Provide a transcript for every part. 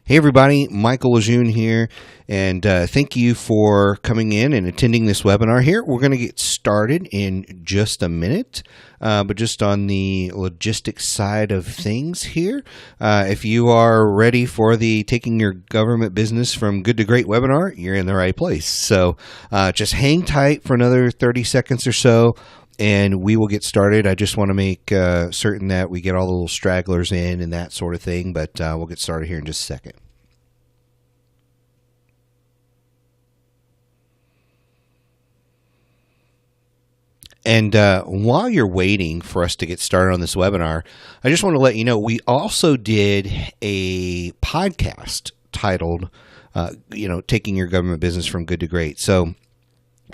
Hey everybody, Michael Lejeune here, and thank you for coming in and attending this webinar here. We're going to get started in just a minute, but just on the logistics side of things here. If you are ready for the Taking Your Government Business from Good to Great webinar, you're in the right place. So just hang tight for another 30 seconds or so, and we will get started. I just want to make certain that we get all the little stragglers in and that sort of thing, but we'll get started here in just a second. And while you're waiting for us to get started on this webinar, I just want to let you know we also did a podcast titled, Taking Your Government Business from Good to Great. So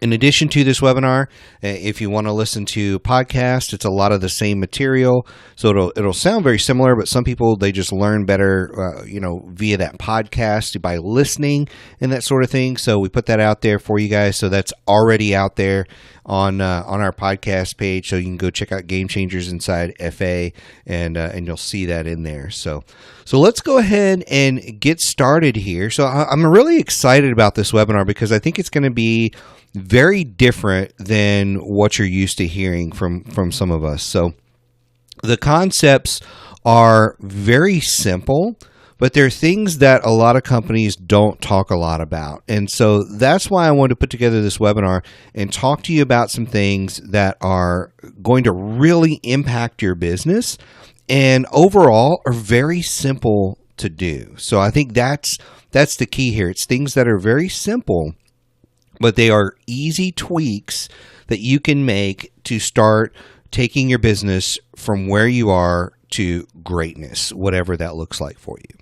in addition to this webinar, if you want to listen to podcasts, it's a lot of the same material. So it'll sound very similar, but some people, they just learn better, via that podcast by listening and that sort of thing. So we put that out there for you guys. So that's already out there on our podcast page. So you can go check out Game Changers Inside FA, and you'll see that in there. So let's go ahead and get started here. So I'm really excited about this webinar because I think it's going to be very different than what you're used to hearing from some of us. So the concepts are very simple, but they're things that a lot of companies don't talk a lot about. And so that's why I wanted to put together this webinar and talk to you about some things that are going to really impact your business and overall are very simple to do. So I think that's the key here. It's things that are very simple, but they are easy tweaks that you can make to start taking your business from where you are to greatness, whatever that looks like for you.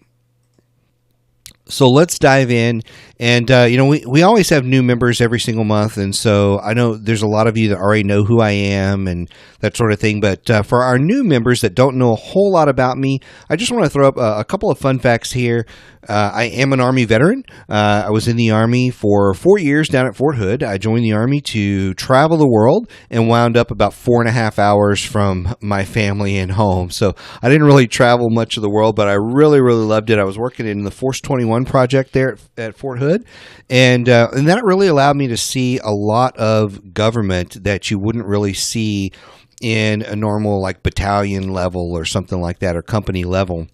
So let's dive in. And, we always have new members every single month. And so I know there's a lot of you that already know who I am and that sort of thing. But for our new members that don't know a whole lot about me, I just want to throw up a couple of fun facts here. I am an Army veteran. I was in the Army for 4 years down at Fort Hood. I joined the Army to travel the world and wound up about 4.5 hours from my family and home. So I didn't really travel much of the world, but I really, really loved it. I was working in the Force 21 project there at Fort Hood, and that really allowed me to see a lot of government that you wouldn't really see in a normal like battalion level or something like that, or company level.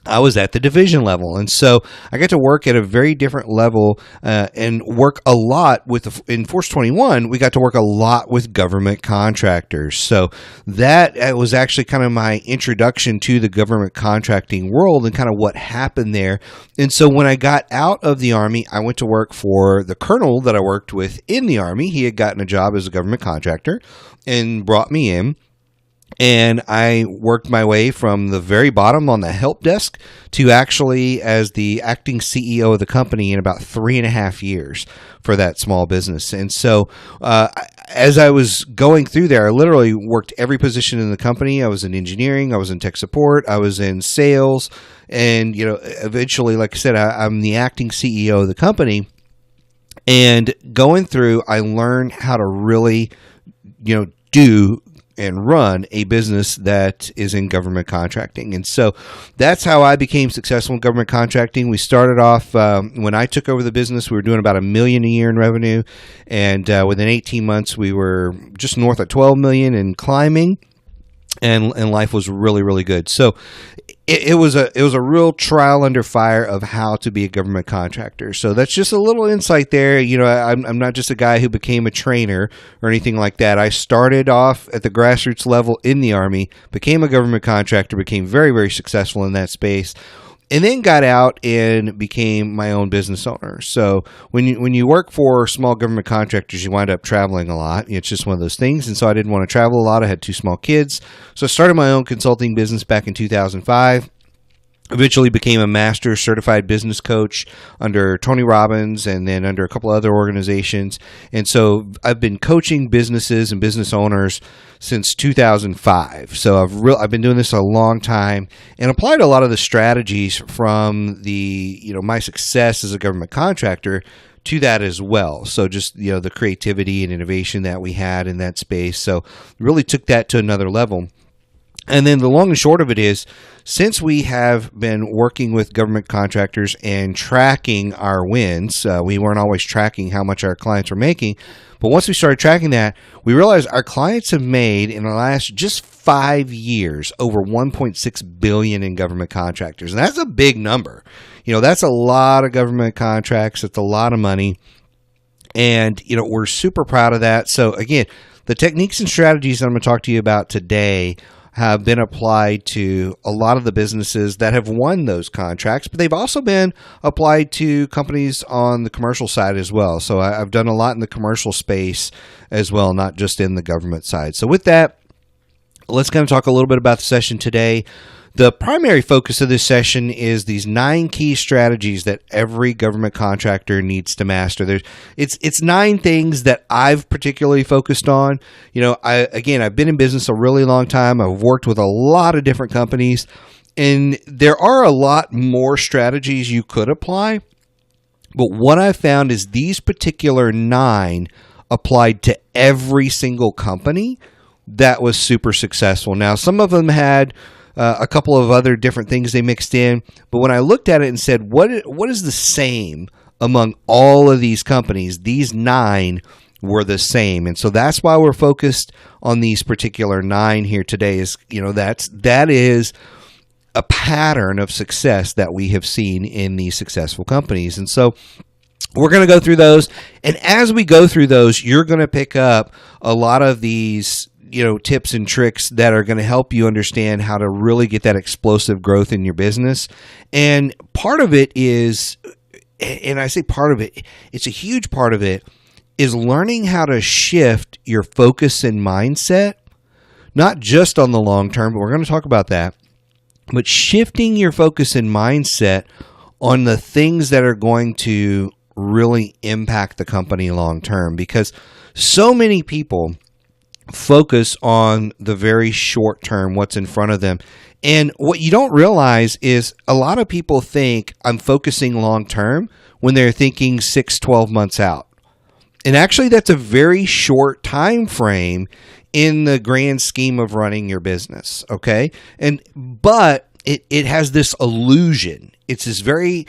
I was at the division level, and so I got to work at a very different level and work a lot in Force 21, we got to work a lot with government contractors. So that was actually kind of my introduction to the government contracting world and kind of what happened there. And so when I got out of the Army, I went to work for the colonel that I worked with in the Army. He had gotten a job as a government contractor and brought me in. And I worked my way from the very bottom on the help desk to actually as the acting CEO of the company in about 3.5 years for that small business. And so as I was going through there, I literally worked every position in the company. I was in engineering, I was in tech support, I was in sales, and eventually, like I said, I'm the acting CEO of the company. And going through, I learned how to really, do and run a business that is in government contracting. And so that's how I became successful in government contracting. We started off, when I took over the business, we were doing about $1 million a year in revenue. And within 18 months, we were just north of 12 million and climbing. And life was really, really good. So it was a real trial under fire of how to be a government contractor. So that's just a little insight there. I'm not just a guy who became a trainer or anything like that. I started off at the grassroots level in the Army, became a government contractor, became very, very successful in that space, and then got out and became my own business owner. So when you work for small government contractors, you wind up traveling a lot. It's just one of those things. And so I didn't want to travel a lot. I had 2 small kids. So I started my own consulting business back in 2005. Eventually became a master certified business coach under Tony Robbins and then under a couple other organizations. And so I've been coaching businesses and business owners since 2005. So I've been doing this a long time and applied a lot of the strategies from my success as a government contractor to that as well. So just, the creativity and innovation that we had in that space. So really took that to another level. And then the long and short of it is, since we have been working with government contractors and tracking our wins, we weren't always tracking how much our clients were making. But once we started tracking that, we realized our clients have made in the last just 5 years over $1.6 billion in government contractors. And that's a big number. That's a lot of government contracts. It's a lot of money. And, we're super proud of that. So again, the techniques and strategies that I'm going to talk to you about today have been applied to a lot of the businesses that have won those contracts, but they've also been applied to companies on the commercial side as well. So I've done a lot in the commercial space as well, not just in the government side. So with that, let's kind of talk a little bit about the session today. The primary focus of this session is these 9 key strategies that every government contractor needs to master. It's 9 things that I've particularly focused on. I've been in business a really long time. I've worked with a lot of different companies, and there are a lot more strategies you could apply. But what I found is these particular 9 applied to every single company that was super successful. Now, some of them had a couple of other different things they mixed in. But when I looked at it and said, what is the same among all of these companies? These 9 were the same. And so that's why we're focused on these particular 9 here today. That is a pattern of success that we have seen in these successful companies. And so we're going to go through those. And as we go through those, you're going to pick up a lot of these tips and tricks that are going to help you understand how to really get that explosive growth in your business. And part of it is, and I say part of it, it's a huge part of it, is learning how to shift your focus and mindset, not just on the long term, but we're going to talk about that, but shifting your focus and mindset on the things that are going to really impact the company long term. Because so many people focus on the very short term, what's in front of them. And what you don't realize is a lot of people think I'm focusing long term when they're thinking 6-12 months out. And actually, that's a very short time frame in the grand scheme of running your business. Okay. But it has this illusion. It's this very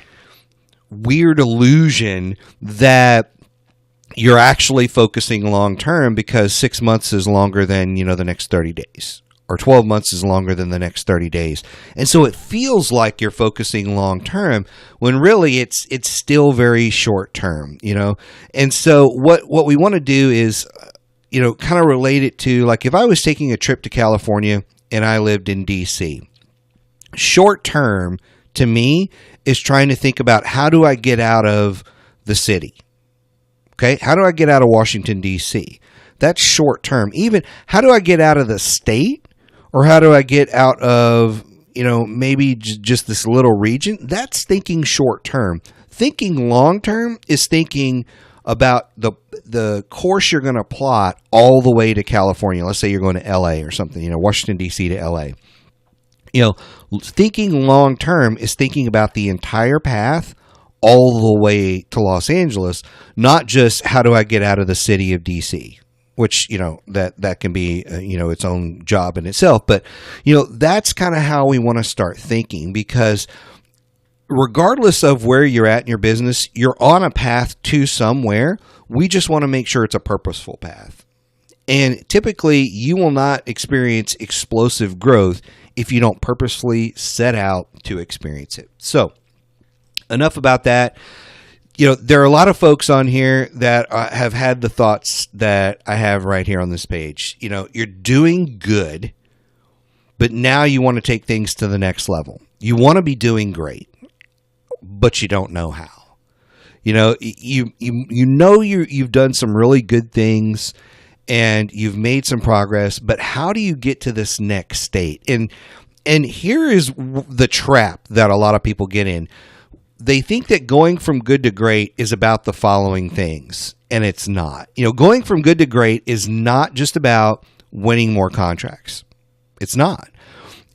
weird illusion that you're actually focusing long term because 6 months is longer than, the next 30 days, or 12 months is longer than the next 30 days. And so it feels like you're focusing long term when really it's still very short term, And so what we want to do is, kind of relate it to, like, if I was taking a trip to California and I lived in DC, short term to me is trying to think about, how do I get out of the city? Okay, how do I get out of Washington, D.C.? That's short term. Even, how do I get out of the state? Or how do I get out of, maybe just this little region? That's thinking short term. Thinking long term is thinking about the course you're going to plot all the way to California. Let's say you're going to L.A. or something, Washington, D.C. to L.A. Thinking long term is thinking about the entire path all the way to Los Angeles, not just how do I get out of the city of DC, which, that can be, its own job in itself. But, that's kind of how we want to start thinking, because regardless of where you're at in your business, you're on a path to somewhere. We just want to make sure it's a purposeful path. And typically you will not experience explosive growth if you don't purposefully set out to experience it. So, enough about that. There are a lot of folks on here that have had the thoughts that I have right here on this page. You're doing good, but now you want to take things to the next level. You want to be doing great, but you don't know how. You've done some really good things and you've made some progress, but how do you get to this next state? And here is the trap that a lot of people get in. They think that going from good to great is about the following things, and it's not. Going from good to great is not just about winning more contracts. It's not.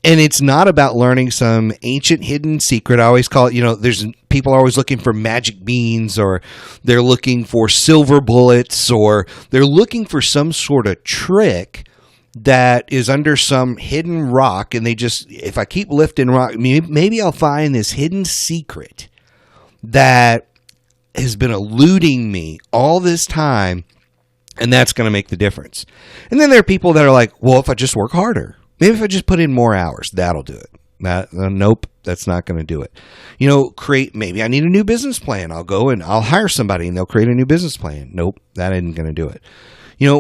And it's not about learning some ancient hidden secret. I always call it, there's people are always looking for magic beans, or they're looking for silver bullets, or they're looking for some sort of trick that is under some hidden rock, and if I keep lifting rock, maybe I'll find this hidden secret that has been eluding me all this time, and that's going to make the difference. And then there are people that are like, well, if I just work harder, maybe if I just put in more hours, that'll do it. Nope, that's not going to do it. Maybe I need a new business plan. I'll go and I'll hire somebody and they'll create a new business plan. Nope, that isn't going to do it.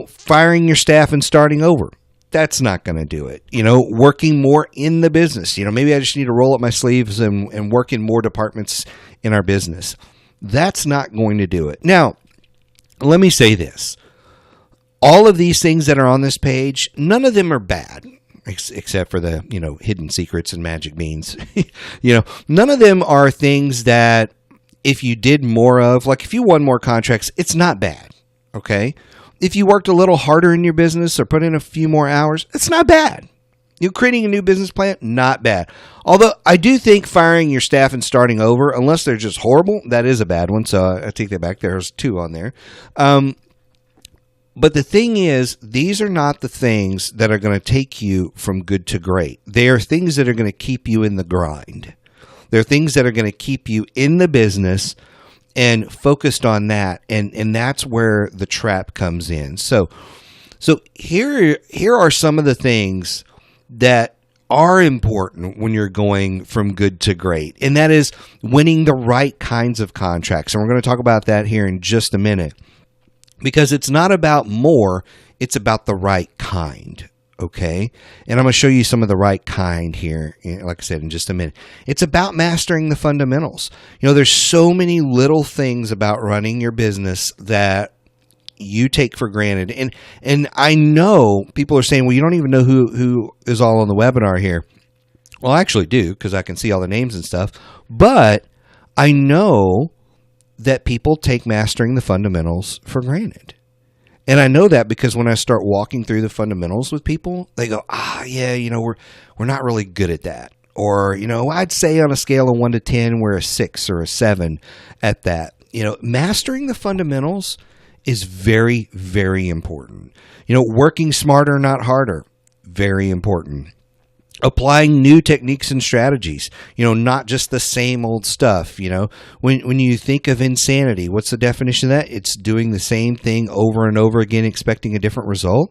Firing your staff and starting over. That's not going to do it. Working more in the business. Maybe I just need to roll up my sleeves and work in more departments in our business. That's not going to do it. Now, let me say this. All of these things that are on this page, none of them are bad, except for the, hidden secrets and magic beans. None of them are things that if you did more of, like if you won more contracts, it's not bad. Okay. If you worked a little harder in your business or put in a few more hours, it's not bad. Creating a new business plan, not bad. Although I do think firing your staff and starting over, unless they're just horrible, that is a bad one. So I take that back. There's 2 on there. But the thing is, these are not the things that are going to take you from good to great. They are things that are going to keep you in the grind. They're things that are going to keep you in the business and focused on that. And that's where the trap comes in. So here are some of the things that are important when you're going from good to great. And that is winning the right kinds of contracts. And we're going to talk about that here in just a minute. Because it's not about more, it's about the right kind, okay? And I'm going to show you some of the right kind here, like I said, in just a minute. It's about mastering the fundamentals. There's so many little things about running your business that you take for granted. And I know people are saying, well, you don't even know who is all on the webinar here. Well, I actually do, because I can see all the names and stuff. But I know that people take mastering the fundamentals for granted. And I know that because when I start walking through the fundamentals with people, they go, yeah, we're not really good at that. Or, I'd say on a scale of 1 to 10, we're a 6 or a 7 at that. Mastering the fundamentals is very, very important. Working smarter, not harder, very important. Applying new techniques and strategies, not just the same old stuff. When you think of insanity, what's the definition of that? It's doing the same thing over and over again, expecting a different result.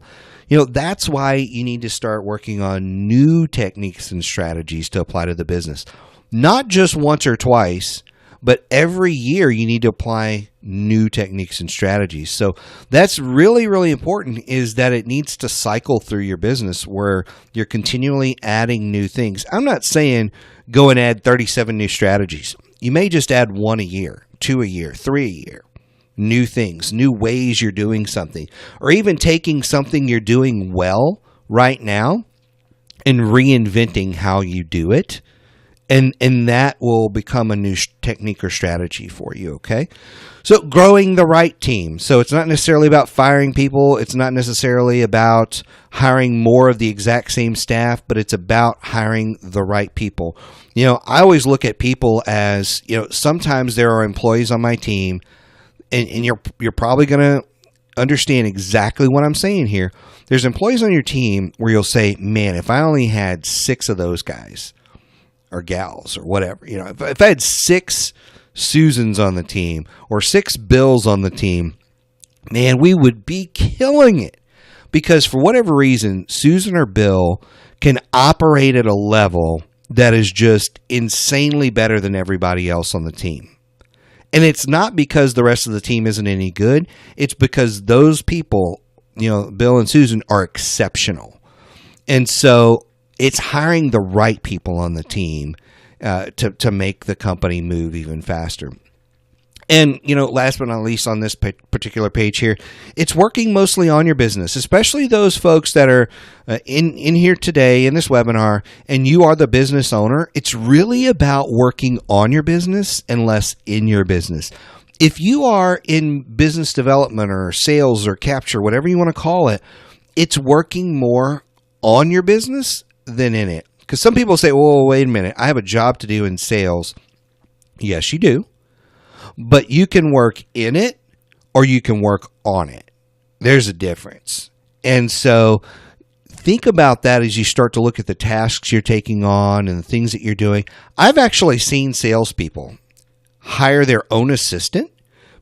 That's why you need to start working on new techniques and strategies to apply to the business. Not just once or twice, but every year you need to apply new techniques and strategies. So that's really, really important, is that it needs to cycle through your business where you're continually adding new things. I'm not saying go and add 37 new strategies. You may just add 1 a year, 2 a year, 3 a year. New things, new ways you're doing something, or even taking something you're doing well right now and reinventing how you do it. And that will become a new technique or strategy for you, okay? So growing the right team. So it's not necessarily about firing people. It's not necessarily about hiring more of the exact same staff, but it's about hiring the right people. I always look at people as, sometimes there are employees on my team, and you're probably going to understand exactly what I'm saying here. There's employees on your team where you'll say, man, if I only had 6 of those guys, or gals or whatever, if I had 6 Susans on the team or 6 Bills on the team, man, we would be killing it, because for whatever reason, Susan or Bill can operate at a level that is just insanely better than everybody else on the team. And it's not because the rest of the team isn't any good. It's because those people, Bill and Susan, are exceptional. And so it's hiring the right people on the team to make the company move even faster. And, last but not least on this particular page here, it's working mostly on your business, especially those folks that are in here today in this webinar, and you are the business owner. It's really about working on your business and less in your business. If you are in business development or sales or capture, whatever you want to call it, it's working more on your business than in it. Because some people say, well, wait a minute, I have a job to do in sales. Yes, you do. But you can work in it or you can work on it. There's a difference. And so think about that as you start to look at the tasks you're taking on and the things that you're doing. I've actually seen salespeople hire their own assistant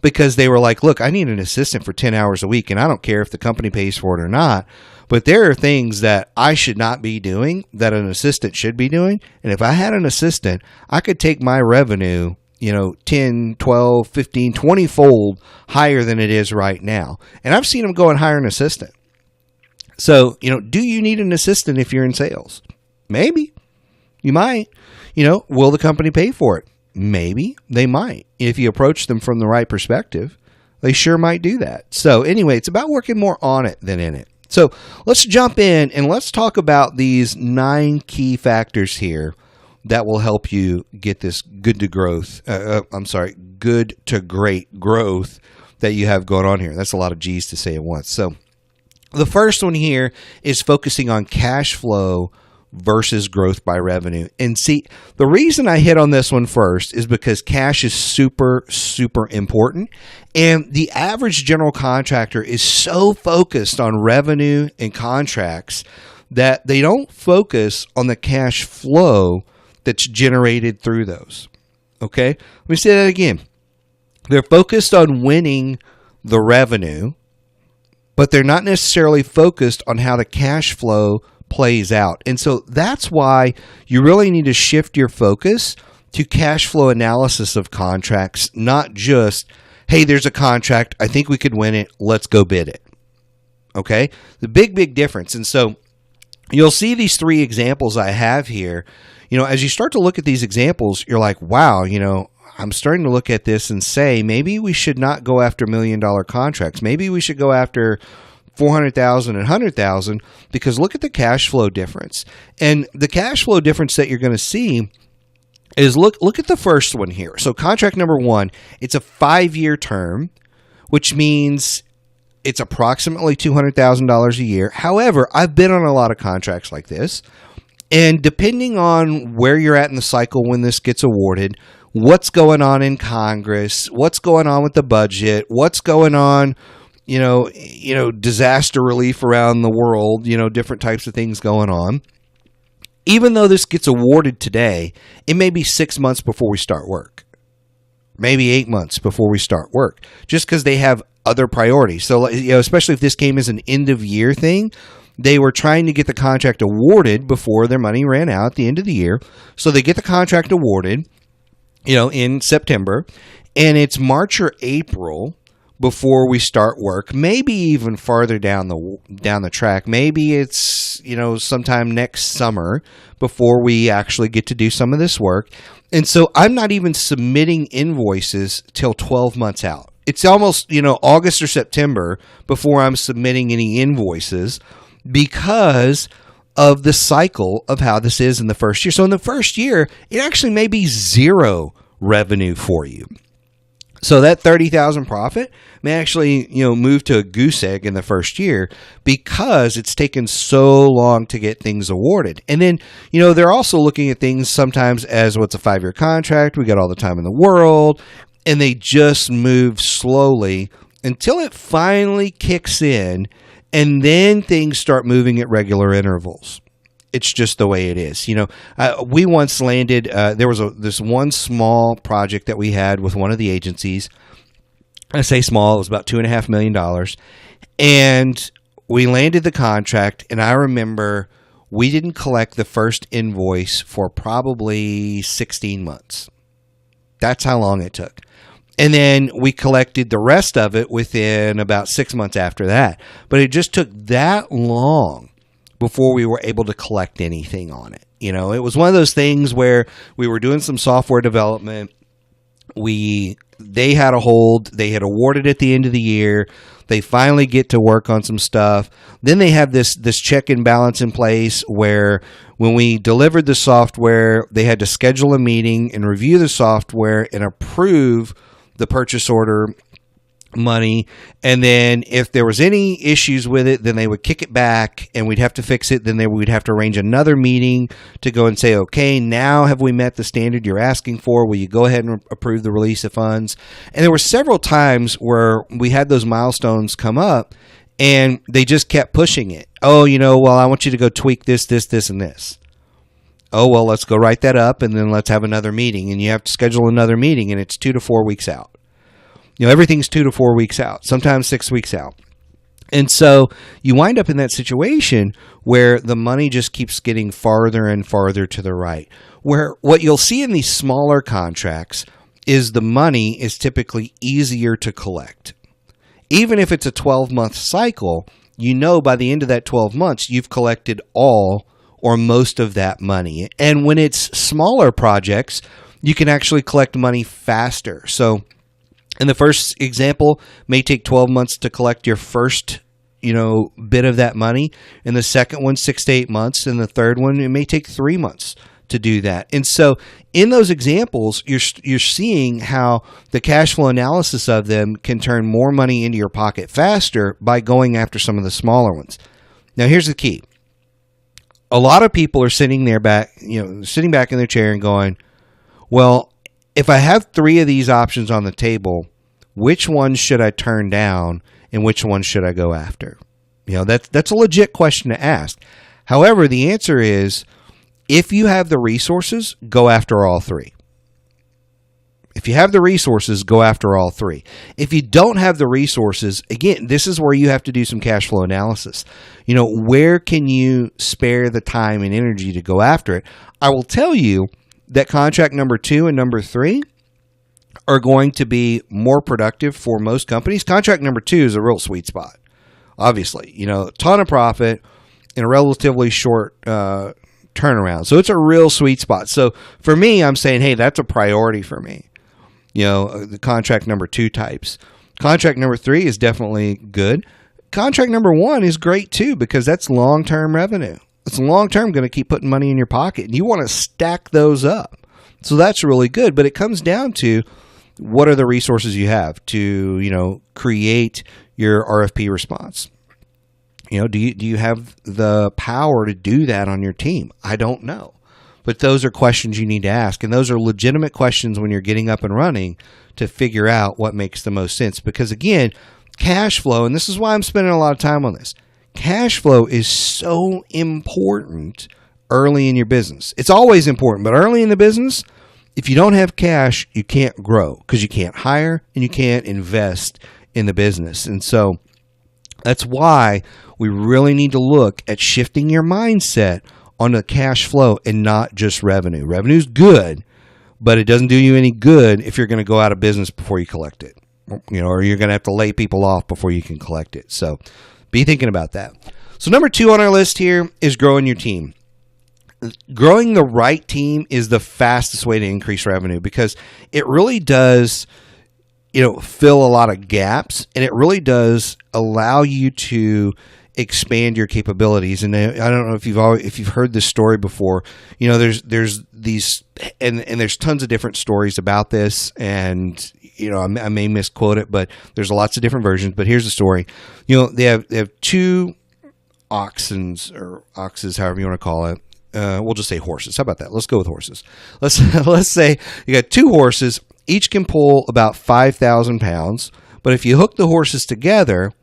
because they were like, look, I need an assistant for 10 hours a week, and I don't care if the company pays for it or not, but there are things that I should not be doing that an assistant should be doing. And if I had an assistant, I could take my revenue, 10, 12, 15, 20 fold higher than it is right now. And I've seen them go and hire an assistant. So, do you need an assistant if you're in sales? Maybe. You might. Will the company pay for it? Maybe. They might. If you approach them from the right perspective, they sure might do that. So anyway, it's about working more on it than in it. So let's jump in and let's talk about these 9 key factors here that will help you get this good to great growth that you have going on here. That's a lot of G's to say at once. So the first one here is focusing on cash flow versus growth by revenue. And see, the reason I hit on this one first is because cash is super, super important. And the average general contractor is so focused on revenue and contracts that they don't focus on the cash flow that's generated through those. Okay? Let me say that again. They're focused on winning the revenue, but they're not necessarily focused on how the cash flow plays out. And so that's why you really need to shift your focus to cash flow analysis of contracts, not just, hey, there's a contract, I think we could win it, let's go bid it. Okay? The big difference. And so you'll see these 3 examples I have here. As you start to look at these examples, you're like, wow, I'm starting to look at this and say, maybe we should not go after $1 million contracts. Maybe we should go after 400,000 and 100,000, because look at the cash flow difference. And the cash flow difference that you're going to see is look at the first one here. So contract number 1, it's a 5-year term, which means it's approximately $200,000 a year. However, I've been on a lot of contracts like this, and depending on where you're at in the cycle when this gets awarded, what's going on in Congress, what's going on with the budget, what's going on, disaster relief around the world, different types of things going on. Even though this gets awarded today, it may be 6 months before we start work, maybe 8 months before we start work, just because they have other priorities. So, especially if this came as an end of year thing, they were trying to get the contract awarded before their money ran out at the end of the year. So they get the contract awarded, in September, and it's March or April before we start work, maybe even farther down the track. Maybe it's, sometime next summer before we actually get to do some of this work. And so I'm not even submitting invoices till 12 months out. It's almost, August or September before I'm submitting any invoices because of the cycle of how this is in the first year. So in the first year, it actually may be 0 revenue for you. So that 30,000 profit may actually, move to a goose egg in the first year because it's taken so long to get things awarded. And then, they're also looking at things sometimes as what's a 5-year contract. We got all the time in the world, and they just move slowly until it finally kicks in, and then things start moving at regular intervals. It's just the way it is. We once landed, there was this one small project that we had with one of the agencies. I say small, it was about $2.5 million. And we landed the contract, and I remember we didn't collect the first invoice for probably 16 months. That's how long it took. And then we collected the rest of it within about 6 months after that. But it just took that long before we were able to collect anything on it. It was one of those things where we were doing some software development. They had a hold. They had awarded at the end of the year. They finally get to work on some stuff. Then they have this check and balance in place where when we delivered the software, they had to schedule a meeting and review the software and approve the purchase order money. And then if there was any issues with it, then they would kick it back and we'd have to fix it. Then we'd have to arrange another meeting to go and say, okay, now have we met the standard you're asking for? Will you go ahead and approve the release of funds? And there were several times where we had those milestones come up And they just kept pushing it. Oh, well, I want you to go tweak this, this, and this. Oh, well, let's go write that up, and then let's have another meeting. And you have to schedule another meeting, and it's 2 to 4 weeks out. Everything's 2 to 4 weeks out, sometimes 6 weeks out. And so you wind up in that situation where the money just keeps getting farther and farther to the right, where what you'll see in these smaller contracts is the money is typically easier to collect. Even if it's a 12-month cycle, by the end of that 12 months, you've collected all or most of that money. And when it's smaller projects, you can actually collect money faster. So in the first example, may take 12 months to collect your first, bit of that money. In the second one, 6 to 8 months. And the third one, it may take 3 months to do that. And so in those examples, you're seeing how the cash flow analysis of them can turn more money into your pocket faster by going after some of the smaller ones. Now, here's the key. A lot of people are sitting back in their chair and going, well, if I have 3 of these options on the table, which one should I turn down and which one should I go after? That's a legit question to ask. However, the answer is, if you have the resources, go after all 3. If you have the resources, go after all 3. If you don't have the resources, again, this is where you have to do some cash flow analysis. Where can you spare the time and energy to go after it? I will tell you that contract number 2 and number 3 are going to be more productive for most companies. Contract number 2 is a real sweet spot. Obviously, a ton of profit in a relatively short turnaround. So it's a real sweet spot. So for me, I'm saying, hey, that's a priority for me. The contract number 2 types. Contract number 3 is definitely good. Contract number 1 is great too, because that's long-term revenue. It's long-term going to keep putting money in your pocket, and you want to stack those up. So that's really good. But it comes down to, what are the resources you have to, create your RFP response? Do you have the power to do that on your team? I don't know. But those are questions you need to ask. And those are legitimate questions when you're getting up and running to figure out what makes the most sense. Because again, cash flow, and this is why I'm spending a lot of time on this, cash flow is so important early in your business. It's always important, but early in the business, if you don't have cash, you can't grow because you can't hire and you can't invest in the business. And so that's why we really need to look at shifting your mindset on the cash flow and not just revenue. Revenue is good, but it doesn't do you any good if you're going to go out of business before you collect it, or you're going to have to lay people off before you can collect it. So be thinking about that. So number 2 on our list here is growing your team. Growing the right team is the fastest way to increase revenue, because it really does, fill a lot of gaps, and it really does allow you to expand your capabilities. And I don't know if you've heard this story before. There's these, and there's tons of different stories about this, and I may misquote it, but there's lots of different versions. But here's the story. They have 2 oxens, however you want to call it. We'll just say horses. How about that? Let's go with horses. Let's say you got 2 horses. Each can pull about 5,000 pounds. But if you hook the horses together,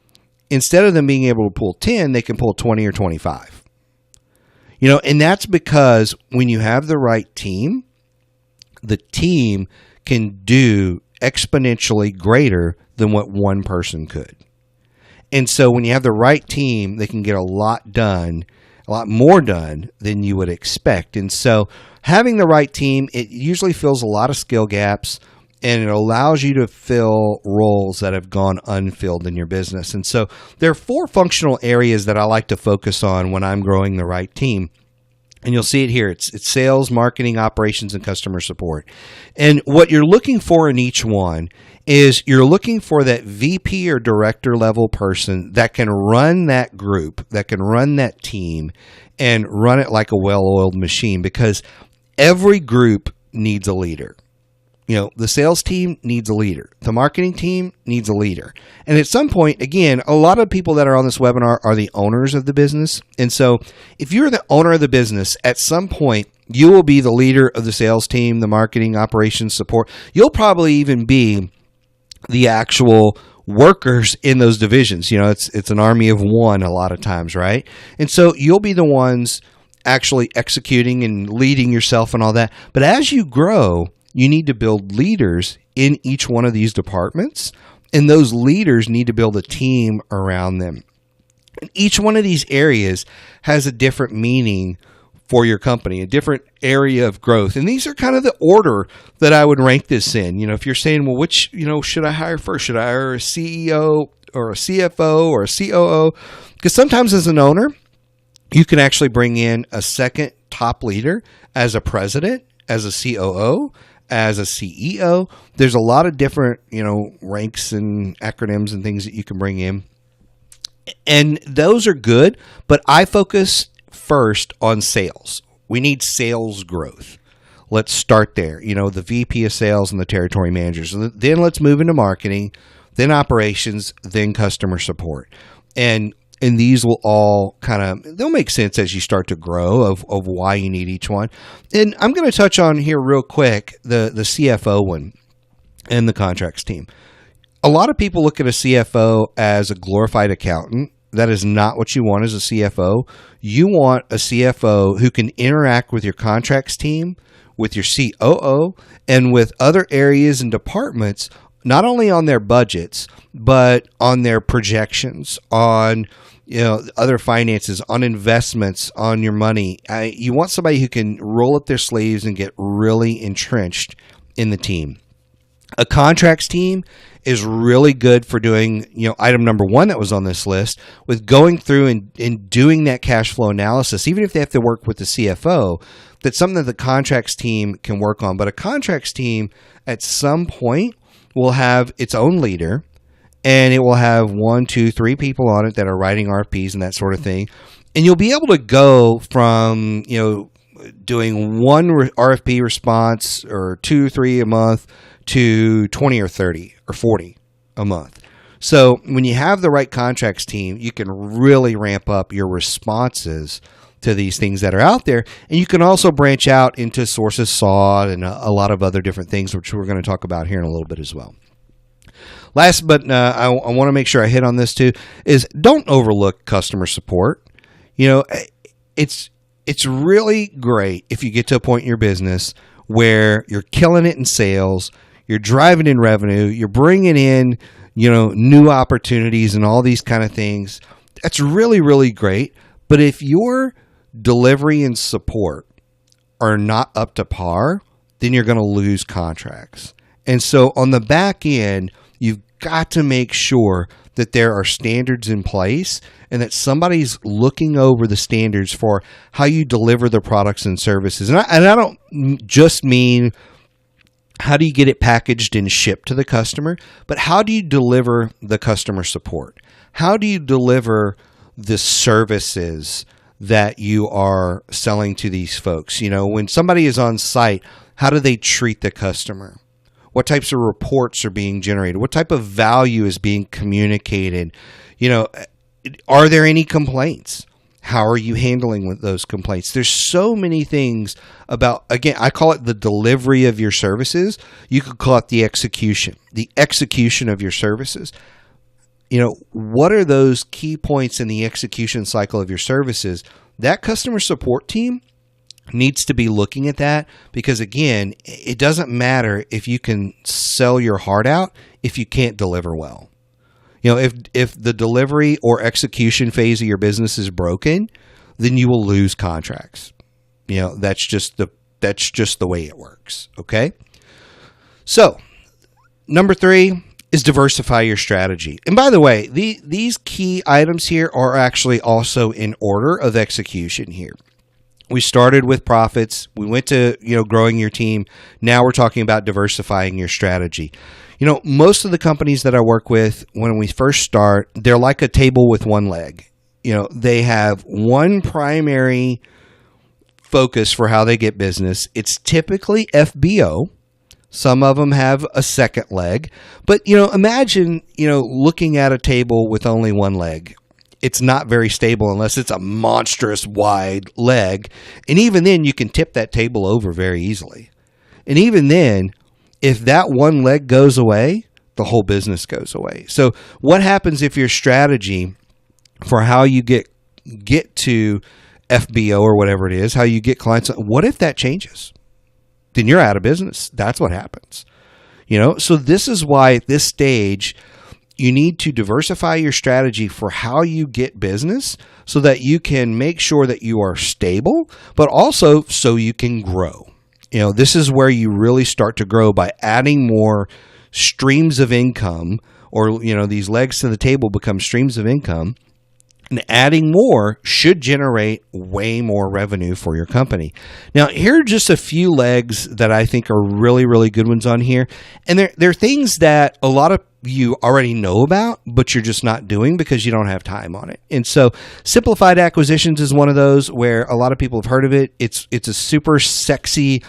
instead of them being able to pull 10, they can pull 20 or 25. And that's because when you have the right team, the team can do exponentially greater than what one person could. And so when you have the right team, they can get a lot more done than you would expect. And so having the right team, it usually fills a lot of skill gaps, and it allows you to fill roles that have gone unfilled in your business. And so there are 4 functional areas that I like to focus on when I'm growing the right team. And you'll see it here. It's sales, marketing, operations, and customer support. And what you're looking for in each one is you're looking for that VP or director level person that can run that group, that can run that team, and run it like a well-oiled machine, because every group needs a leader. The sales team needs a leader. The marketing team needs a leader. And at some point, again, a lot of people that are on this webinar are the owners of the business. And so if you're the owner of the business, at some point, you will be the leader of the sales team, the marketing, operations, support. You'll probably even be the actual workers in those divisions. It's an army of one a lot of times, right? And so you'll be the ones actually executing and leading yourself and all that. But as you grow, you need to build leaders in each one of these departments, and those leaders need to build a team around them. And each one of these areas has a different meaning for your company, a different area of growth. And these are kind of the order that I would rank this in. If you're saying, well, which, should I hire first? Should I hire a CEO or a CFO or a COO? Because sometimes as an owner, you can actually bring in a second top leader as a president, as a COO, as a CEO. There's a lot of different, ranks and acronyms and things that you can bring in. And those are good, but I focus first on sales. We need sales growth. Let's start there. The VP of sales and the territory managers. Then let's move into marketing, then operations, then customer support. And these will all they'll make sense as you start to grow of why you need each one. And I'm going to touch on here real quick the CFO one and the contracts team. A lot of people look at a CFO as a glorified accountant. That is not what you want as a CFO. You want a CFO who can interact with your contracts team, with your COO, and with other areas and departments, not only on their budgets, but on their projections, on other finances, on investments, on your money. You want somebody who can roll up their sleeves and get really entrenched in the team. A contracts team is really good for doing, item number one that was on this list, with going through and doing that cash flow analysis. Even if they have to work with the CFO, that's something that the contracts team can work on. But a contracts team at some point will have its own leader, and it will have 1, 2, 3 people on it that are writing RFPs and that sort of thing. And you'll be able to go from, doing one RFP response or 2, 3 a month to 20 or 30 or 40 a month. So when you have the right contracts team, you can really ramp up your responses to these things that are out there. And you can also branch out into sources sought and a lot of other different things, which we're going to talk about here in a little bit as well. Last, but I want to make sure I hit on this too, is don't overlook customer support. It's really great if you get to a point in your business where you're killing it in sales, you're driving in revenue, you're bringing in, new opportunities and all these kind of things. That's really, really great. But if your delivery and support are not up to par, then you're going to lose contracts. And so on the back end, you've got to make sure that there are standards in place and that somebody's looking over the standards for how you deliver the products and services. And I don't just mean how do you get it packaged and shipped to the customer, but how do you deliver the customer support? How do you deliver the services that you are selling to these folks? When somebody is on site, how do they treat the customer? What types of reports are being generated? What type of value is being communicated? Are there any complaints? How are you handling with those complaints? There's so many things about, again, I call it the delivery of your services. You could call it the execution of your services. What are those key points in the execution cycle of your services? That customer support team needs to be looking at that, because again, it doesn't matter if you can sell your heart out if you can't deliver well. If the delivery or execution phase of your business is broken, then you will lose contracts. That's just the way it works. Okay. So number 3 is diversify your strategy. And by the way, these key items here are actually also in order of execution here. We started with profits. We went to, growing your team. Now we're talking about diversifying your strategy. Most of the companies that I work with, when we first start, they're like a table with one leg. They have one primary focus for how they get business. It's typically FBO. Some of them have a second leg. But, imagine, looking at a table with only one leg. It's not very stable unless it's a monstrous wide leg. And even then, you can tip that table over very easily. And even then, if that one leg goes away, the whole business goes away. So what happens if your strategy for how you get to FBO or whatever it is, how you get clients, what if that changes? Then you're out of business. That's what happens. So this is why at this stage, you need to diversify your strategy for how you get business so that you can make sure that you are stable, but also so you can grow. This is where you really start to grow by adding more streams of income, or, these legs to the table become streams of income. And adding more should generate way more revenue for your company. Now, here are just a few legs that I think are really, really good ones on here. And they're things that a lot of you already know about, but you're just not doing because you don't have time on it. And so simplified acquisitions is one of those where a lot of people have heard of it. It's a super sexy,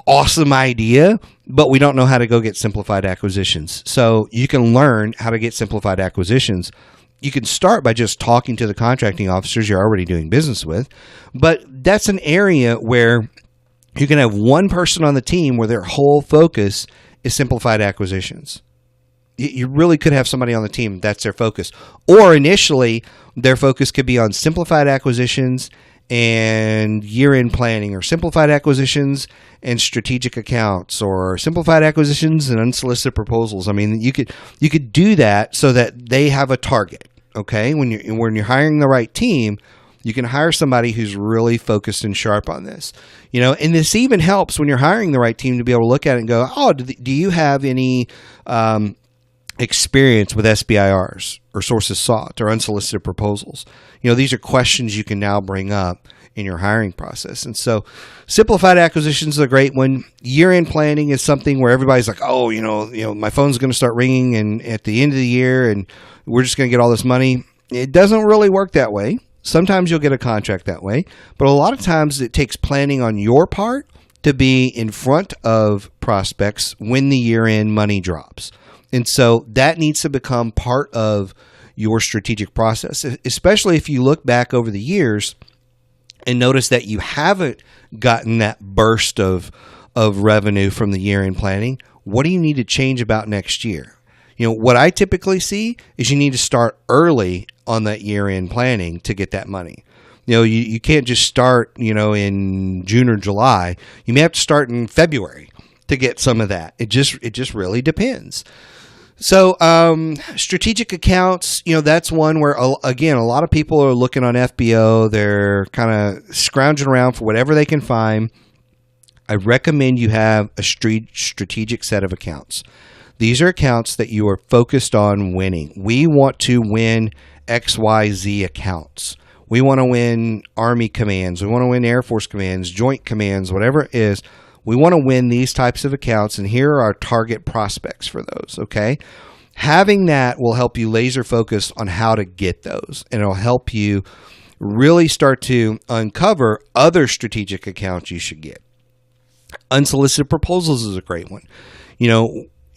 awesome idea, but we don't know how to go get simplified acquisitions. So you can learn how to get simplified acquisitions. You can start by just talking to the contracting officers you're already doing business with, but that's an area where you can have one person on the team where their whole focus is simplified acquisitions. You really could have somebody on the team that's their focus. Or initially, their focus could be on simplified acquisitions and year-end planning, or simplified acquisitions and strategic accounts, or simplified acquisitions and unsolicited proposals. I mean, you could do that so that they have a target. Okay, when you're hiring the right team, you can hire somebody who's really focused and sharp on this. And this even helps when you're hiring the right team to be able to look at it and go, oh, do you have any experience with SBIRs or sources sought or unsolicited proposals? These are questions you can now bring up in your hiring process. And so simplified acquisitions is a great one. Year-end planning is something where everybody's like, oh, my phone's going to start ringing and at the end of the year and we're just going to get all this money. It doesn't really work that way. Sometimes you'll get a contract that way, but a lot of times it takes planning on your part to be in front of prospects when the year-end money drops. And so that needs to become part of your strategic process, especially if you look back over the years and notice that you haven't gotten that burst of revenue from the year-end planning. What do you need to change about next year? What I typically see is you need to start early on that year-end planning to get that money. You can't just start, in June or July. You may have to start in February to get some of that. It just really depends. So strategic accounts, that's one where, again, a lot of people are looking on FBO. They're kind of scrounging around for whatever they can find. I recommend you have a strategic set of accounts. These are accounts that you are focused on winning. We want to win XYZ accounts. We want to win Army commands. We want to win Air Force commands, Joint commands, whatever it is. We want to win these types of accounts, and here are our target prospects for those, okay? Having that will help you laser focus on how to get those, and it'll help you really start to uncover other strategic accounts you should get. Unsolicited proposals is a great one.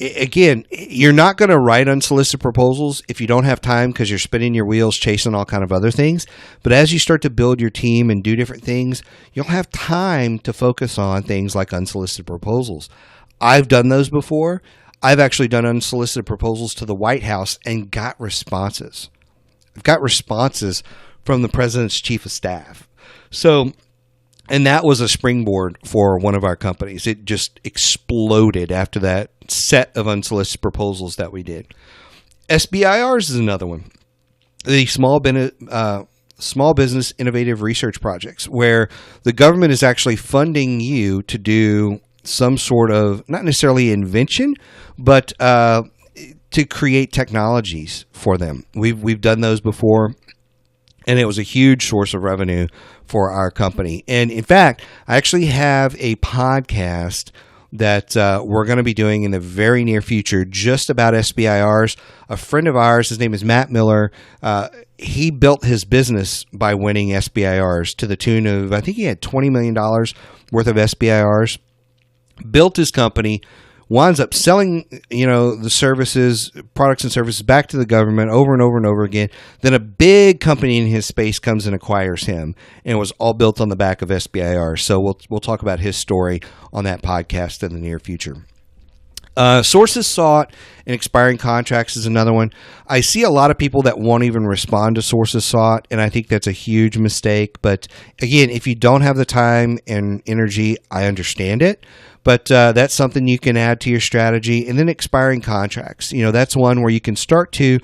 Again, you're not going to write unsolicited proposals if you don't have time because you're spinning your wheels chasing all kind of other things. But as you start to build your team and do different things, you'll have time to focus on things like unsolicited proposals. I've done those before. I've actually done unsolicited proposals to the White House and got responses. I've got responses from the president's chief of staff. And that was a springboard for one of our companies. It just exploded after that set of unsolicited proposals that we did. SBIRs is another one. The small business innovative research projects, where the government is actually funding you to do some sort of, not necessarily invention, but to create technologies for them. We've done those before. And it was a huge source of revenue for our company. And in fact, I actually have a podcast that we're going to be doing in the very near future just about SBIRs. A friend of ours, his name is Matt Miller, he built his business by winning SBIRs to the tune of, I think he had $20 million worth of SBIRs, built his company, winds up selling, the services, products and services back to the government over and over and over again. Then a big company in his space comes and acquires him, and it was all built on the back of SBIR. So we'll talk about his story on that podcast in the near future. Sources sought and expiring contracts is another one. I see a lot of people that won't even respond to sources sought, and I think that's a huge mistake. But again, if you don't have the time and energy, I understand it. But that's something you can add to your strategy. And then expiring contracts. That's one where you can start to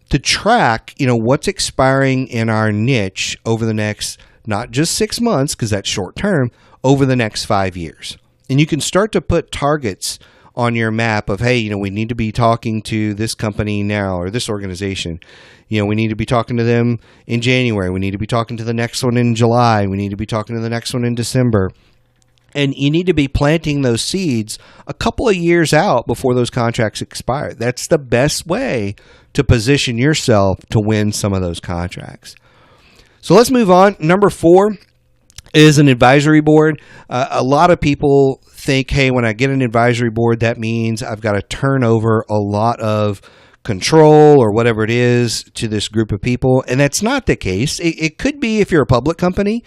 track, what's expiring in our niche over the next, not just 6 months, because that's short term, over the next 5 years. And you can start to put targets on your map of, hey, we need to be talking to this company now or this organization. We need to be talking to them in January. We need to be talking to the next one in July. We need to be talking to the next one in December. And you need to be planting those seeds a couple of years out before those contracts expire. That's the best way to position yourself to win some of those contracts. So let's move on. Number 4 is an advisory board. A lot of people think, hey, when I get an advisory board, that means I've got to turn over a lot of control or whatever it is to this group of people. And that's not the case. It could be if you're a public company,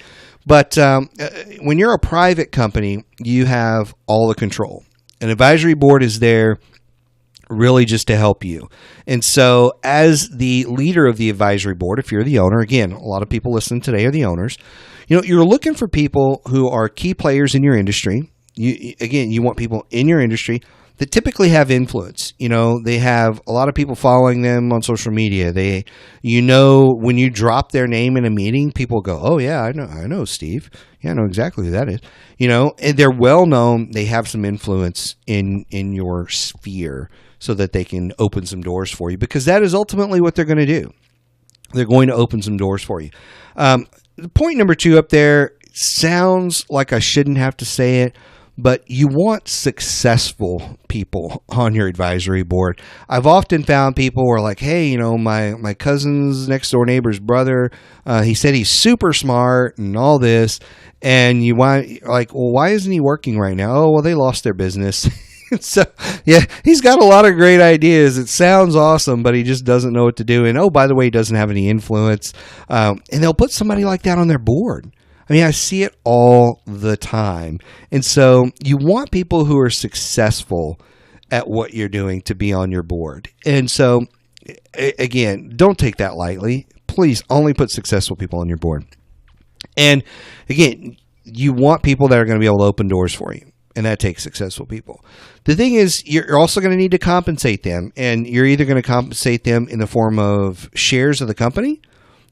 but when you're a private company, you have all the control. An advisory board is there really just to help you. And so as the leader of the advisory board, if you're the owner, again, a lot of people listening today are the owners, you're looking for people who are key players in your industry. You want people in your industry that typically have influence. They have a lot of people following them on social media. When you drop their name in a meeting, people go, oh yeah, I know Steve. Yeah, I know exactly who that is. And they're well known. They have some influence in your sphere so that they can open some doors for you, because that is ultimately what they're going to do. They're going to open some doors for you. Point number 2 up there sounds like I shouldn't have to say it, but you want successful people on your advisory board. I've often found people who are like, hey, my cousin's next door neighbor's brother, he said he's super smart and all this. And you want, like, well, why isn't he working right now? Oh, well, they lost their business. So, yeah, he's got a lot of great ideas. It sounds awesome, but he just doesn't know what to do. And, oh, by the way, he doesn't have any influence. And they'll put somebody like that on their board. I mean, I see it all the time. And so you want people who are successful at what you're doing to be on your board. And so, again, don't take that lightly. Please only put successful people on your board. And, again, you want people that are going to be able to open doors for you. And that takes successful people. The thing is, you're also going to need to compensate them. And you're either going to compensate them in the form of shares of the company.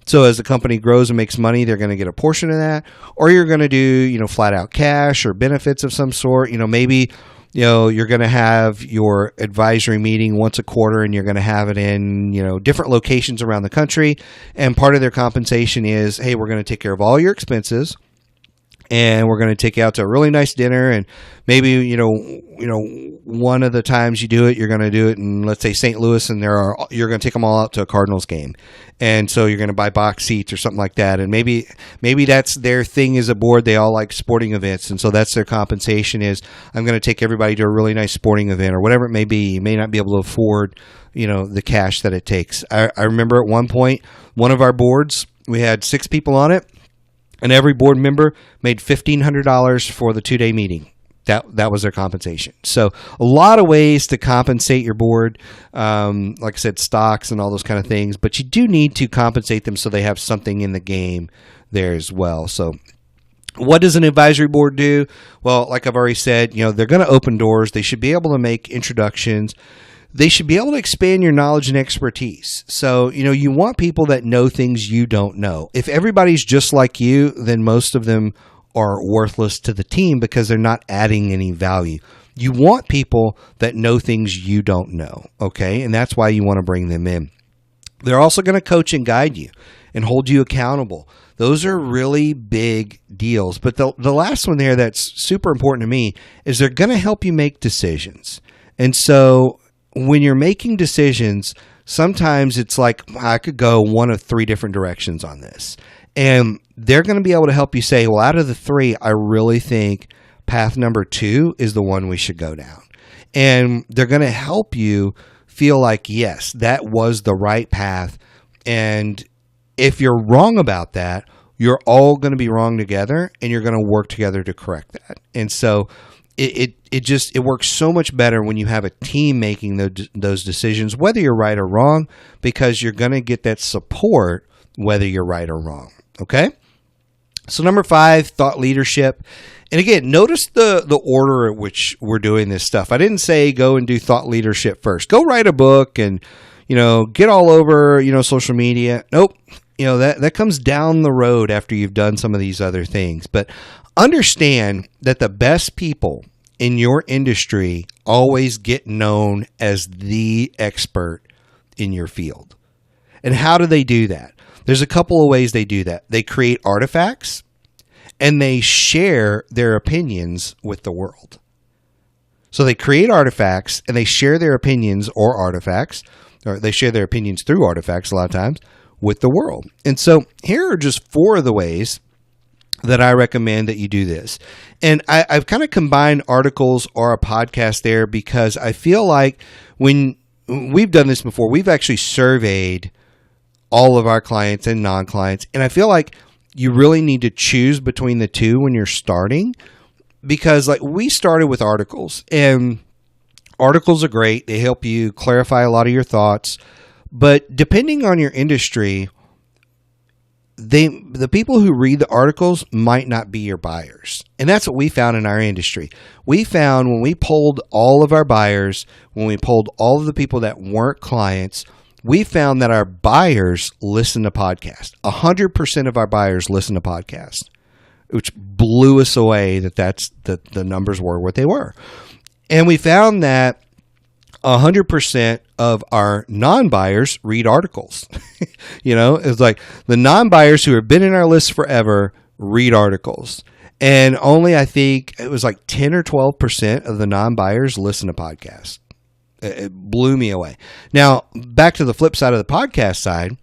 So as the company grows and makes money, they're going to get a portion of that. Or you're going to do, flat out cash or benefits of some sort. Maybe, you're going to have your advisory meeting once a quarter and you're going to have it in, different locations around the country. And part of their compensation is, hey, we're going to take care of all your expenses. And we're going to take you out to a really nice dinner, and maybe one of the times you do it, you're going to do it in, let's say, St. Louis, and you're going to take them all out to a Cardinals game, and so you're going to buy box seats or something like that, and maybe that's their thing as a board. They all like sporting events, and so that's their compensation is, I'm going to take everybody to a really nice sporting event or whatever it may be. You may not be able to afford the cash that it takes. I remember at one point, one of our boards, we had 6 people on it. And every board member made $1,500 for the 2-day meeting. That was their compensation. So a lot of ways to compensate your board, like I said, stocks and all those kind of things. But you do need to compensate them so they have something in the game there as well. So what does an advisory board do? Well, like I've already said, they're going to open doors. They should be able to make introductions. They should be able to expand your knowledge and expertise. So, you want people that know things you don't know. If everybody's just like you, then most of them are worthless to the team because they're not adding any value. You want people that know things you don't know, okay? And that's why you want to bring them in. They're also going to coach and guide you and hold you accountable. Those are really big deals. But the last one there that's super important to me is they're going to help you make decisions. And so when you're making decisions, sometimes it's like, I could go one of 3 different directions on this. And they're going to be able to help you say, well, out of the 3, I really think path number 2 is the one we should go down. And they're going to help you feel like, yes, that was the right path. And if you're wrong about that, you're all going to be wrong together, and you're going to work together to correct that. And so it works so much better when you have a team making those decisions, whether you're right or wrong, because you're going to get that support whether you're right or wrong. Okay. So number 5, thought leadership. And again, notice the order at which we're doing this stuff. I didn't say go and do thought leadership first. Go write a book and, get all over, social media. Nope. That comes down the road after you've done some of these other things. But understand that the best people in your industry always get known as the expert in your field. And how do they do that? There's a couple of ways they do that. They create artifacts and they share their opinions with the world. So they create artifacts and they share their opinions or they share their opinions through artifacts a lot of times with the world. And so here are just 4 of the ways that I recommend that you do this. And I've kind of combined articles or a podcast there because I feel like when we've done this before, we've actually surveyed all of our clients and non-clients. And I feel like you really need to choose between the two when you're starting, because like we started with articles, and articles are great. They help you clarify a lot of your thoughts, but depending on your industry, the people who read the articles might not be your buyers. And that's what we found in our industry. We found when we polled all of our buyers, when we polled all of the people that weren't clients, we found that our buyers listen to podcasts. 100% of our buyers listen to podcasts, which blew us away that the numbers were what they were. And we found that 100% of our non-buyers read articles. It's like the non-buyers who have been in our list forever read articles. And only, I think it was like 10 or 12% of the non-buyers listen to podcasts. It blew me away. Now, back to the flip side of the podcast side,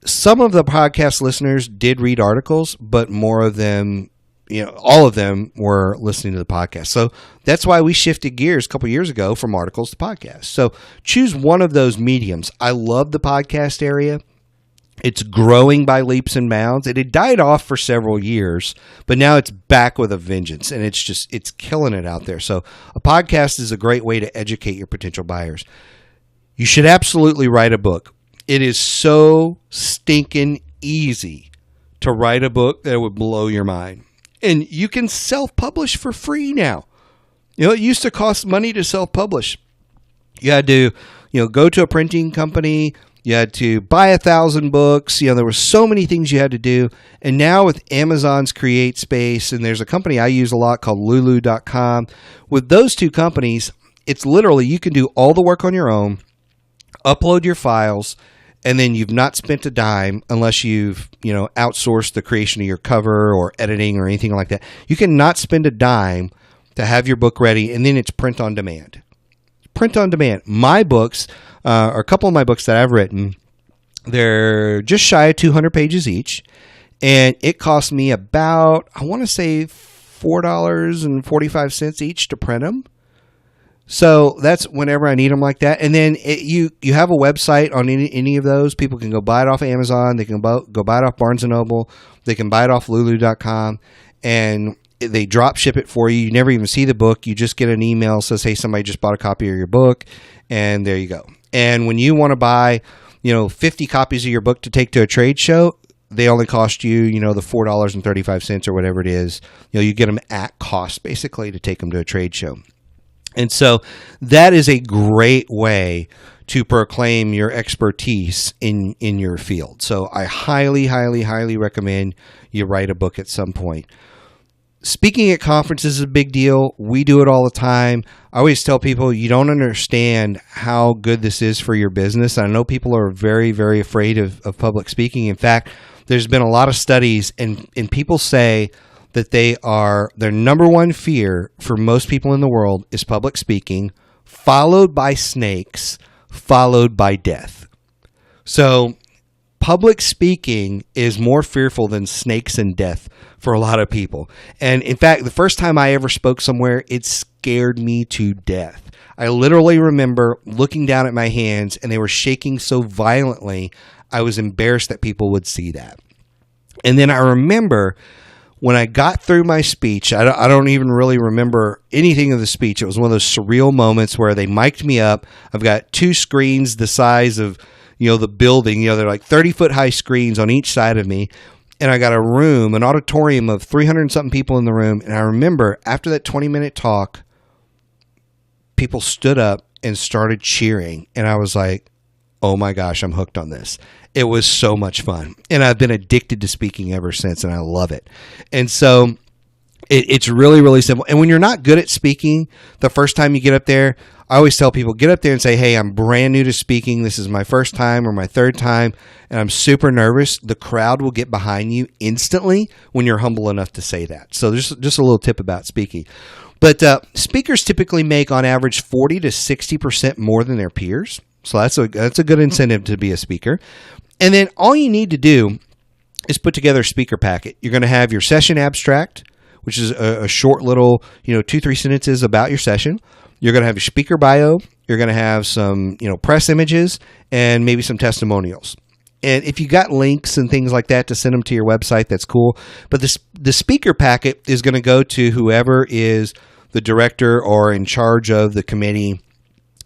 some of the podcast listeners did read articles, but more of them, all of them were listening to the podcast. So that's why we shifted gears a couple of years ago from articles to podcasts. So choose one of those mediums. I love the podcast area. It's growing by leaps and bounds. It had died off for several years, but now it's back with a vengeance, and it's killing it out there. So a podcast is a great way to educate your potential buyers. You should absolutely write a book. It is so stinking easy to write a book that would blow your mind. And you can self-publish for free now. It used to cost money to self-publish. You had to, go to a printing company. You had to buy 1,000 books. There were so many things you had to do. And now with Amazon's Create Space, and there's a company I use a lot called Lulu.com. With those two companies, it's literally you can do all the work on your own, upload your files, and then you've not spent a dime unless you've, outsourced the creation of your cover or editing or anything like that. You cannot spend a dime to have your book ready, and then it's print on demand. Print on demand. My books, or a couple of my books that I've written, they're just shy of 200 pages each, and it cost me about, I want to say $4.45 each to print them. So that's whenever I need them like that. And then you have a website on any of those. People can go buy it off Amazon. They can go buy it off Barnes & Noble. They can buy it off Lulu.com. And they drop ship it for you. You never even see the book. You just get an email that says, hey, somebody just bought a copy of your book. And there you go. And when you want to buy, 50 copies of your book to take to a trade show, they only cost you, the $4.35 or whatever it is. You get them at cost, basically, to take them to a trade show. And so that is a great way to proclaim your expertise in your field. So I highly, highly, highly recommend you write a book at some point. Speaking at conferences is a big deal. We do it all the time. I always tell people you don't understand how good this is for your business. I know people are very, very afraid of public speaking. In fact, there's been a lot of studies, and people say that their number one fear for most people in the world is public speaking, followed by snakes, followed by death. So public speaking is more fearful than snakes and death for a lot of people. And in fact, the first time I ever spoke somewhere, it scared me to death. I literally remember looking down at my hands and they were shaking so violently, I was embarrassed that people would see that. And then I remember when I got through my speech, I don't even really remember anything of the speech. It was one of those surreal moments where they mic'd me up. I've got 2 screens the size of, the building. They're like 30-foot high screens on each side of me. And I got a room, an auditorium of 300 and something people in the room. And I remember after that 20-minute talk, people stood up and started cheering. And I was like, oh my gosh, I'm hooked on this. It was so much fun. And I've been addicted to speaking ever since, and I love it. And so it's really, really simple. And when you're not good at speaking, the first time you get up there, I always tell people, get up there and say, hey, I'm brand new to speaking. This is my first time or my third time, and I'm super nervous. The crowd will get behind you instantly when you're humble enough to say that. So there's just a little tip about speaking. But speakers typically make on average 40 to 60% more than their peers. So that's a good incentive to be a speaker. And then all you need to do is put together a speaker packet. You're going to have your session abstract, which is a short little, 2-3 sentences about your session. You're going to have your speaker bio. You're going to have some, press images and maybe some testimonials. And if you got links and things like that to send them to your website, that's cool. But the speaker packet is going to go to whoever is the director or in charge of the committee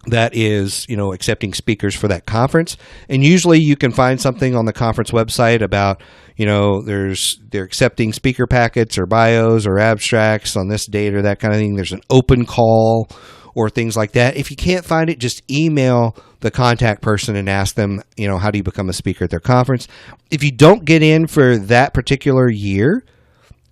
that is, accepting speakers for that conference. And usually you can find something on the conference website about, they're accepting speaker packets or bios or abstracts on this date or that kind of thing. There's an open call or things like that. If you can't find it, just email the contact person and ask them, how do you become a speaker at their conference? If you don't get in for that particular year,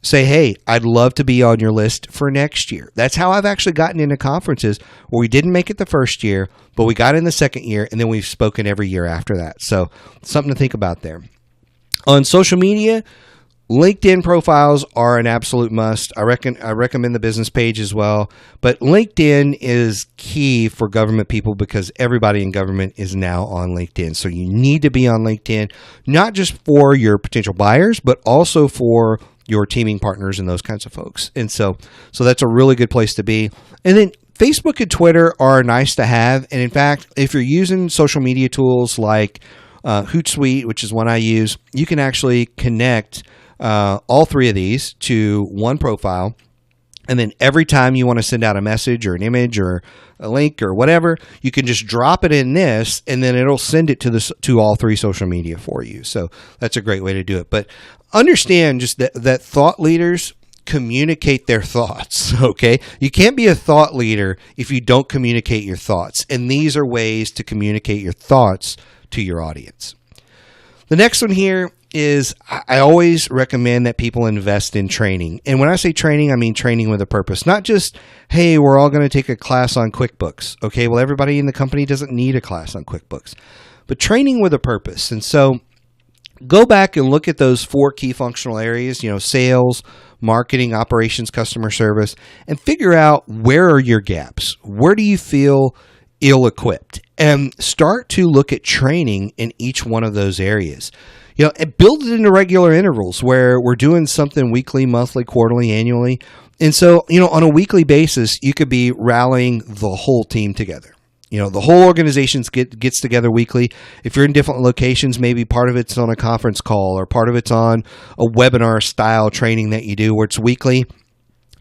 say, hey, I'd love to be on your list for next year. That's how I've actually gotten into conferences where we didn't make it the first year, but we got in the second year, and then we've spoken every year after that. So something to think about there. On social media, LinkedIn profiles are an absolute must. I recommend the business page as well. But LinkedIn is key for government people because everybody in government is now on LinkedIn. So you need to be on LinkedIn, not just for your potential buyers, but also for your teaming partners and those kinds of folks. And so that's a really good place to be. And then Facebook and Twitter are nice to have. And in fact, if you're using social media tools like Hootsuite, which is one I use, you can actually connect all 3 of these to one profile. And then every time you want to send out a message or an image or a link or whatever, you can just drop it in this, and then it'll send it to all 3 social media for you. So that's a great way to do it. But understand just that thought leaders communicate their thoughts, okay? You can't be a thought leader if you don't communicate your thoughts. And these are ways to communicate your thoughts to your audience. The next one here is I always recommend that people invest in training. And when I say training, I mean training with a purpose. Not just, hey, we're all going to take a class on QuickBooks. Okay, well, everybody in the company doesn't need a class on QuickBooks. But training with a purpose. And so go back and look at those 4 key functional areas, sales, marketing, operations, customer service, and figure out where are your gaps? Where do you feel ill-equipped? And start to look at training in each one of those areas. And build it into regular intervals where we're doing something weekly, monthly, quarterly, annually. And so, on a weekly basis, you could be rallying the whole team together. The whole organization gets together weekly. If you're in different locations, maybe part of it's on a conference call or part of it's on a webinar style training that you do where it's weekly.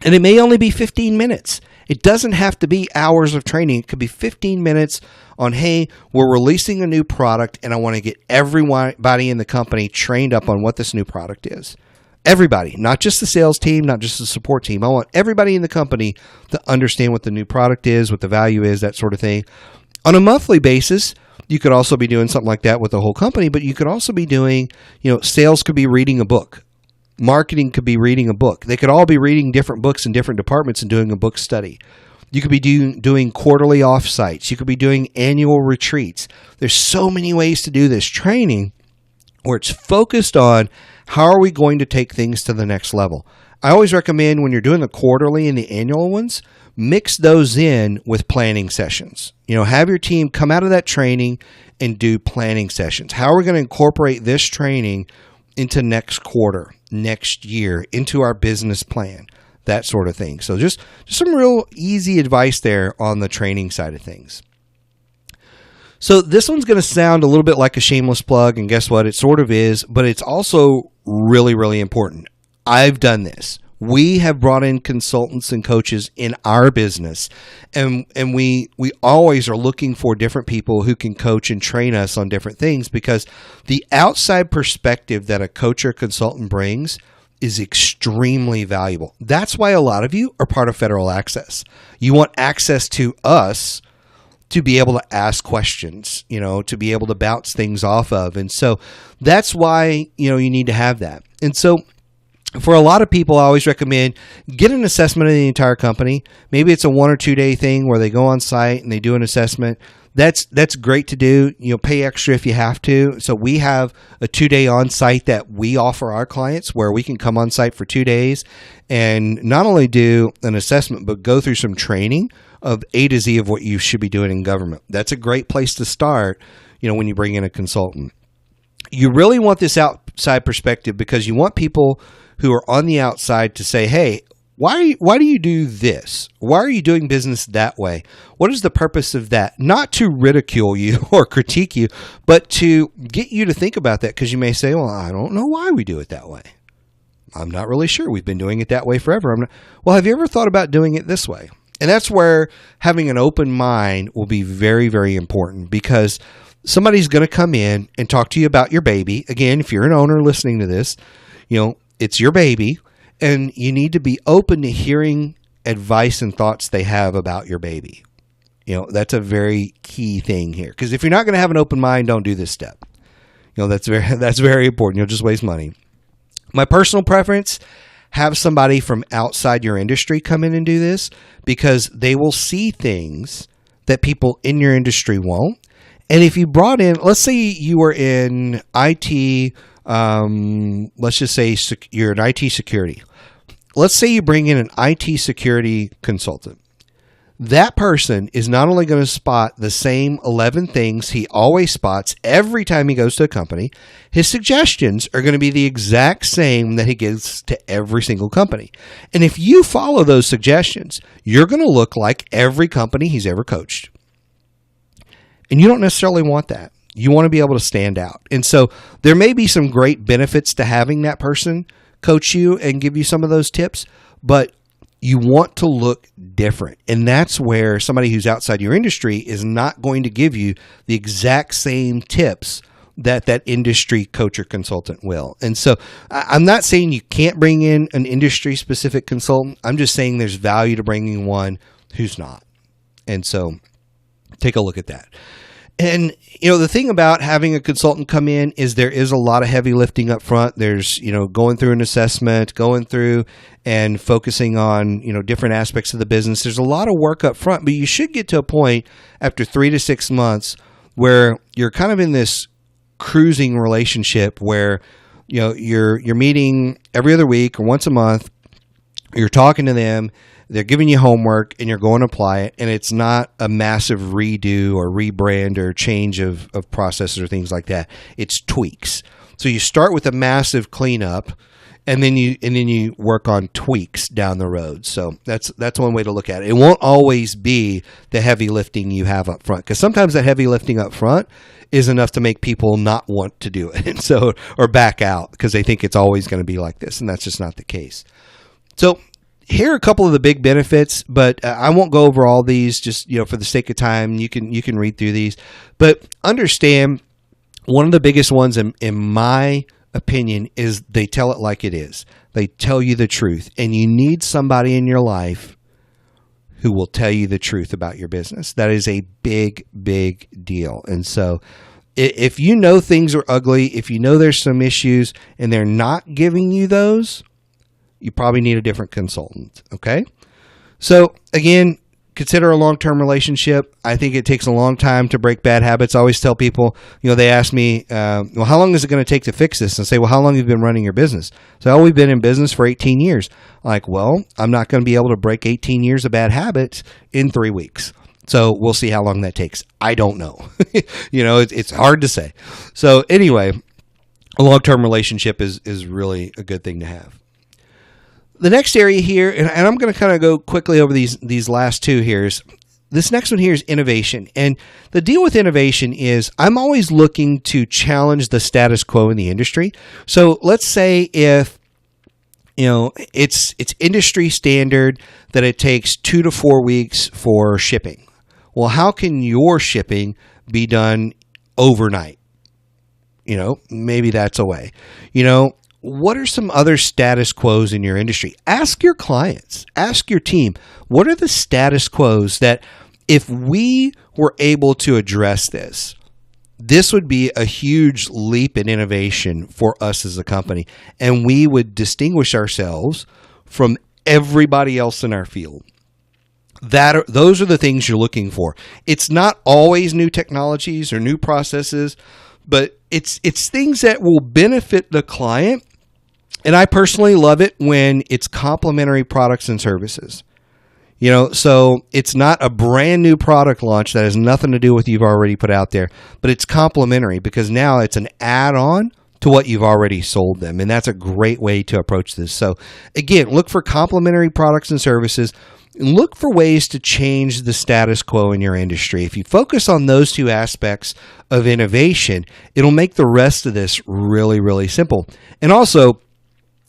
And it may only be 15 minutes. It doesn't have to be hours of training. It could be 15 minutes on, hey, we're releasing a new product and I want to get everybody in the company trained up on what this new product is. Everybody, not just the sales team, not just the support team. I want everybody in the company to understand what the new product is, what the value is, that sort of thing. On a monthly basis, you could also be doing something like that with the whole company, but you could also be doing, sales could be reading a book. Marketing could be reading a book. They could all be reading different books in different departments and doing a book study. You could be doing quarterly offsites. You could be doing annual retreats. There's so many ways to do this training where it's focused on how are we going to take things to the next level. I always recommend when you're doing the quarterly and the annual ones, mix those in with planning sessions. Have your team come out of that training and do planning sessions. How are we going to incorporate this training into next quarter, next year, into our business plan, that sort of thing. So just some real easy advice there on the training side of things. So this one's going to sound a little bit like a shameless plug, and guess what? It sort of is, but it's also really, really important. I've done this. We have brought in consultants and coaches in our business, and we always are looking for different people who can coach and train us on different things, because the outside perspective that a coach or consultant brings is extremely valuable. That's why a lot of you are part of Federal Access. You want access to us to be able to ask questions, to be able to bounce things off of. And so that's why, you need to have that. And so for a lot of people, I always recommend get an assessment of the entire company. Maybe it's a 1 or 2 day thing where they go on site and they do an assessment. That's great to do. Pay extra if you have to. So we have a 2-day on site that we offer our clients, where we can come on site for 2 days and not only do an assessment, but go through some training of A to Z of what you should be doing in government. That's a great place to start, when you bring in a consultant. You really want this outside perspective, because you want people who are on the outside to say, hey, why do you do this? Why are you doing business that way? What is the purpose of that? Not to ridicule you or critique you, but to get you to think about that, because you may say, well, I don't know why we do it that way. I'm not really sure. We've been doing it that way forever. Well, have you ever thought about doing it this way? And that's where having an open mind will be very, very important, because somebody's going to come in and talk to you about your baby. Again, if you're an owner listening to this, it's your baby, and you need to be open to hearing advice and thoughts they have about your baby. That's a very key thing here, because if you're not going to have an open mind, don't do this step. That's very important. You'll just waste money. My personal preference, have somebody from outside your industry come in and do this, because they will see things that people in your industry won't. And if you brought in, let's say you were in IT, let's just say you're in IT security. Let's say you bring in an IT security consultant. That person is not only going to spot the same 11 things he always spots every time he goes to a company, his suggestions are going to be the exact same that he gives to every single company. And if you follow those suggestions, you're going to look like every company he's ever coached. And you don't necessarily want that. You want to be able to stand out. And so there may be some great benefits to having that person coach you and give you some of those tips, but you want to look different. And that's where somebody who's outside your industry is not going to give you the exact same tips that industry coach or consultant will. And so I'm not saying you can't bring in an industry specific consultant. I'm just saying there's value to bringing one who's not. And so take a look at that. And, the thing about having a consultant come in is there is a lot of heavy lifting up front. There's, going through an assessment, going through and focusing on, different aspects of the business. There's a lot of work up front, but you should get to a point after 3 to 6 months where you're kind of in this cruising relationship where, you're meeting every other week or once a month. You're talking to them. They're giving you homework and you're going to apply it, and it's not a massive redo or rebrand or change of processes or things like that. It's tweaks. So you start with a massive cleanup, and then you work on tweaks down the road. So that's one way to look at it. It won't always be the heavy lifting you have up front, because sometimes that heavy lifting up front is enough to make people not want to do it, and so or back out because they think it's always going to be like this, and that's just not the case. So here are a couple of the big benefits, but I won't go over all these just, for the sake of time. You can read through these, but understand one of the biggest ones in my opinion is they tell it like it is. They tell you the truth, and you need somebody in your life who will tell you the truth about your business. That is a big, big deal. And so if you know things are ugly, if you know there's some issues and they're not giving you those, you probably need a different consultant, okay? So, again, consider a long-term relationship. I think it takes a long time to break bad habits. I always tell people, they ask me, well, how long is it going to take to fix this? And I say, well, how long have you been running your business? So, we've been in business for 18 years. Like, well, I'm not going to be able to break 18 years of bad habits in 3 weeks. So, we'll see how long that takes. I don't know. It's hard to say. So, anyway, a long-term relationship is really a good thing to have. The next area here, and I'm going to kind of go quickly over these last two here. This next one here is innovation. And the deal with innovation is I'm always looking to challenge the status quo in the industry. So let's say if It's industry standard that it takes 2 to 4 weeks for shipping. Well, how can your shipping be done overnight? Maybe that's a way. What are some other status quos in your industry? Ask your clients, ask your team, what are the status quos that if we were able to address this would be a huge leap in innovation for us as a company, and we would distinguish ourselves from everybody else in our field. Those are the things you're looking for. It's not always new technologies or new processes, but it's things that will benefit the client. And I personally love it when it's complementary products and services. So it's not a brand new product launch that has nothing to do with you've already put out there, but it's complementary because now it's an add-on to what you've already sold them. And that's a great way to approach this. So again, look for complementary products and services. And look for ways to change the status quo in your industry. If you focus on those two aspects of innovation, it'll make the rest of this really, really simple. And also,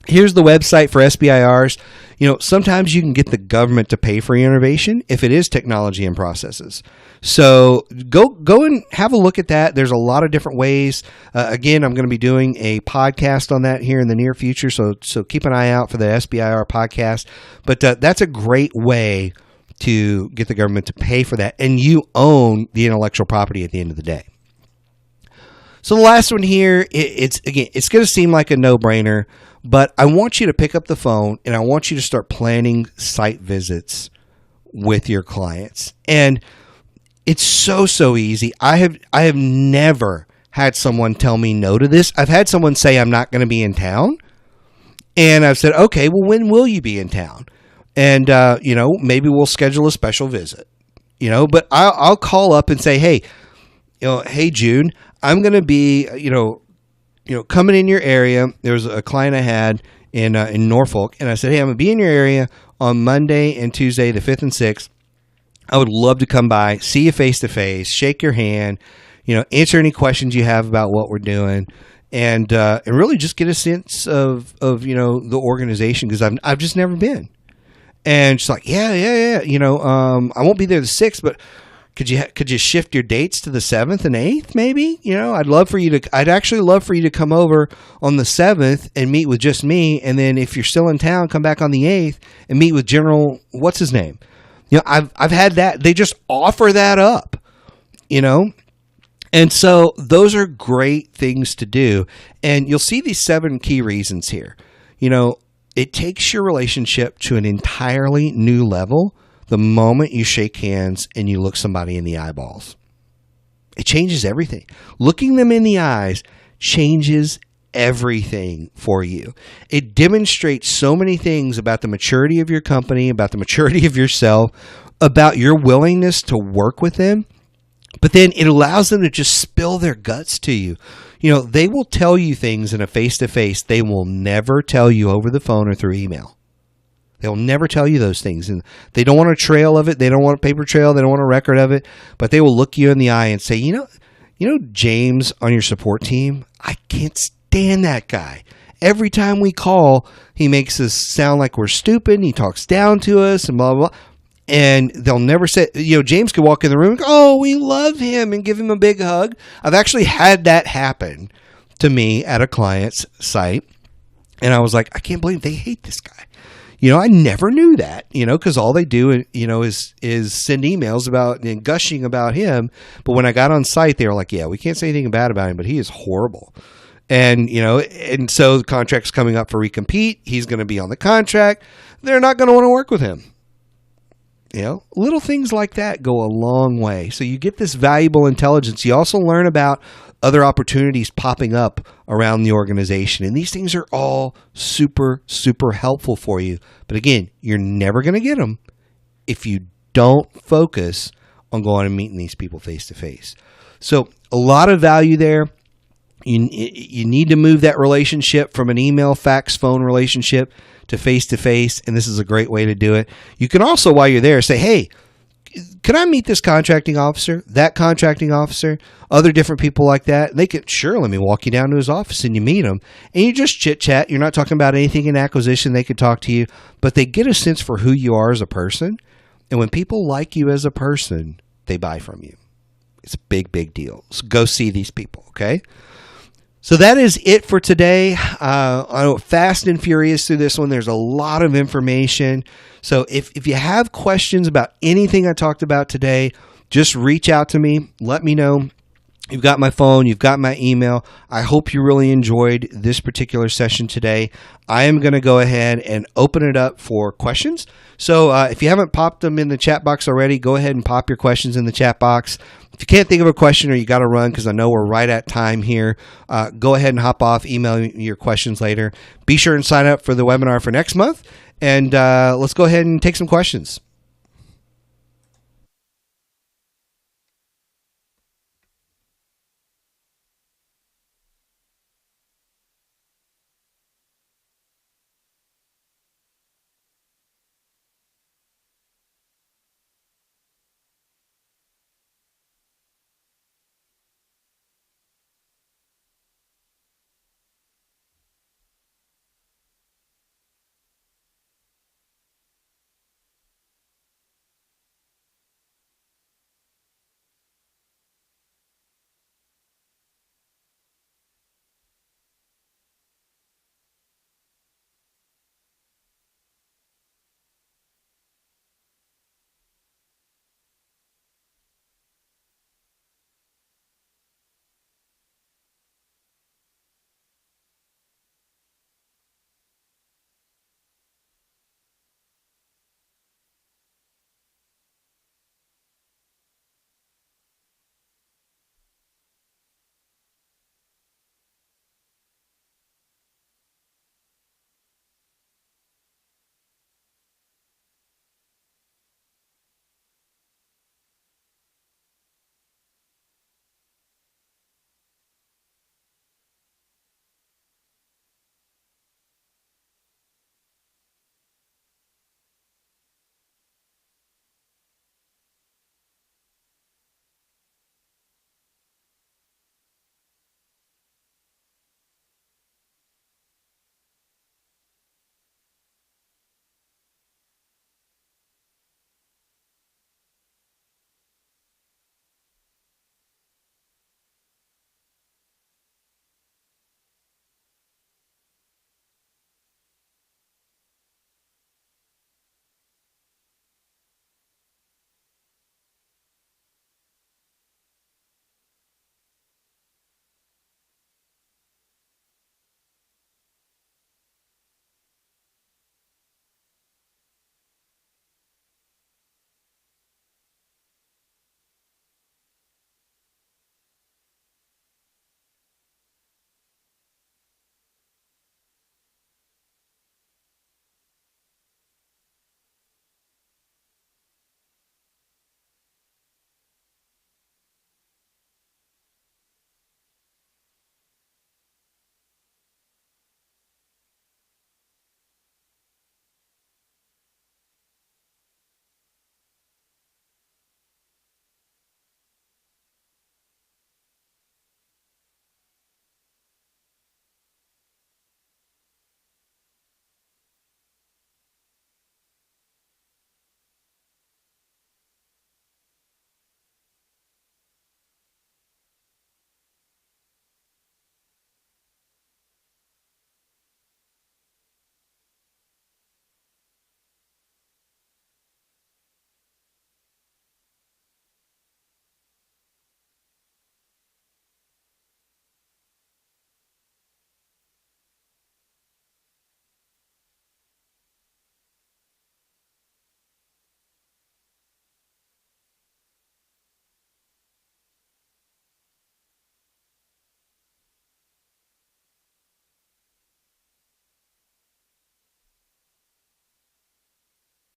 here's the website for SBIRs. Sometimes you can get the government to pay for your innovation if it is technology and processes. So go and have a look at that. There's a lot of different ways. Again, I'm going to be doing a podcast on that here in the near future. So keep an eye out for the SBIR podcast. But that's a great way to get the government to pay for that. And you own the intellectual property at the end of the day. So the last one here, it's going to seem like a no-brainer, but I want you to pick up the phone and I want you to start planning site visits with your clients. And it's so easy. I have never had someone tell me no to this. I've had someone say I'm not going to be in town, and I've said, okay, well, when will you be in town? And maybe we'll schedule a special visit. But I'll call up and say, hey June, I'm going to be coming in your area. There was a client I had in Norfolk, and I said, hey, I'm going to be in your area on Monday and Tuesday, the 5th and 6th. I would love to come by, see you face to face, shake your hand, answer any questions you have about what we're doing, and really just get a sense of the organization, because I've just never been. And she's like, yeah. I won't be there the 6th, but could you shift your dates to the 7th and 8th maybe? I'd actually love for you to come over on the 7th and meet with just me, and then if you're still in town, come back on the 8th and meet with General what's his name. I've had that. They just offer that up, And so those are great things to do. And you'll see these 7 key reasons here. It takes your relationship to an entirely new level the moment you shake hands and you look somebody in the eyeballs. It changes everything. Looking them in the eyes changes everything for you. It demonstrates so many things about the maturity of your company, about the maturity of yourself, about your willingness to work with them. But then it allows them to just spill their guts to you. They will tell you things in a face-to-face they will never tell you over the phone or through email. They'll never tell you those things. And they don't want a trail of it. They don't want a paper trail. They don't want a record of it. But they will look you in the eye and say, James on your support team, I can't stand that guy. Every time we call, he makes us sound like we're stupid, and he talks down to us and blah, blah, blah. And they'll never say, James could walk in the room and go, oh, we love him, and give him a big hug. I've actually had that happen to me at a client's site. And I was like, I can't believe they hate this guy. I never knew that, because all they do, is send emails about and gushing about him. But when I got on site, they were like, yeah, we can't say anything bad about him, but he is horrible. And, and so the contract's coming up for recompete. He's going to be on the contract. They're not going to want to work with him. Little things like that go a long way. So you get this valuable intelligence. You also learn about other opportunities popping up around the organization. And these things are all super, super helpful for you. But again, you're never going to get them if you don't focus on going and meeting these people face to face. So a lot of value there. You need to move that relationship from an email, fax, phone relationship to face, and this is a great way to do it. You can also, while you're there, say, hey, can I meet this contracting officer, that contracting officer, other different people like that? They could, sure, let me walk you down to his office and you meet them. And you just chit chat. You're not talking about anything in acquisition. They could talk to you, but they get a sense for who you are as a person. And when people like you as a person, they buy from you. It's a big, big deal. So go see these people, okay? So that is it for today. I went fast and furious through this one. There's a lot of information. So if you have questions about anything I talked about today, just reach out to me. Let me know. You've got my phone. You've got my email. I hope you really enjoyed this particular session today. I am going to go ahead and open it up for questions. So if you haven't popped them in the chat box already, go ahead and pop your questions in the chat box. If you can't think of a question or you got to run because I know we're right at time here, go ahead and hop off, email your questions later. Be sure and sign up for the webinar for next month, and let's go ahead and take some questions.